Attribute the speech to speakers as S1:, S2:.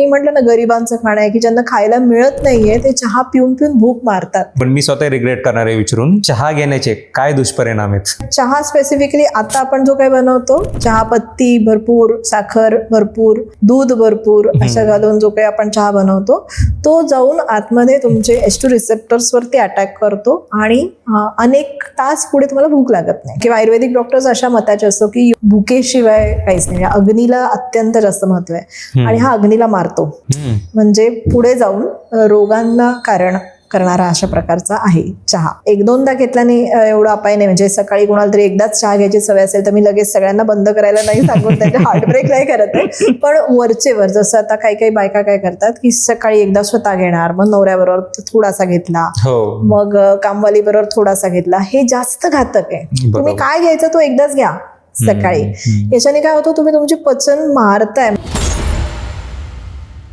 S1: मी म्हटलं ना गरिबांचं खाणं आहे, की ज्यांना खायला मिळत नाहीये ते चहा पिऊन पिऊन भूक मारतात.
S2: पण मी स्वतः रिग्रेट करणार आहे विचारून, चहा घेण्याचे काय दुष्परिणाम आहेत?
S1: चहा स्पेसिफिकली आता आपण जो काही बनवतो, चहा पत्ती भरपूर, साखर भरपूर, दूध भरपूर असं घालून जो काही आपण चहा बनवतो तो जाऊन आतमध्ये तुमचे H2 रिसेप्टर्स वरती अटॅक करतो आणि अनेक तास पुढे तुम्हाला भूक लागत नाही. किंवा आयुर्वेदिक डॉक्टर्स अशा मताचे असतो की भुकेशिवाय काहीच नाही, अग्नीला अत्यंत जास्त महत्व आहे आणि हा अग्नीला मारतो, म्हणजे पुढे जाऊन रोगांना कारण करणारा अशा प्रकारचा आहे चहा. एक दोनदा घेतल्याने एवढा अपाय नाही, म्हणजे सकाळी कोणाला तरी एकदाच चहा घ्यायची सवय असेल तर मी लगेच सगळ्यांना बंद करायला नाही सांगून त्याचे हार्टब्रेक नाही करत आहे. पण वरचेवर जसं आता काही काही बायका काय करतात की सकाळी एकदा स्वतः घेणार, मग नवऱ्याबरोबर थोडासा घेतला, मग कामवाली बरोबर थोडासा घेतला, हे जास्त घातक आहे. तुम्ही काय घ्यायचं तो एकदाच घ्या सकाळी. याच्याने काय होतं, तुम्ही तुमची पचन मारताय.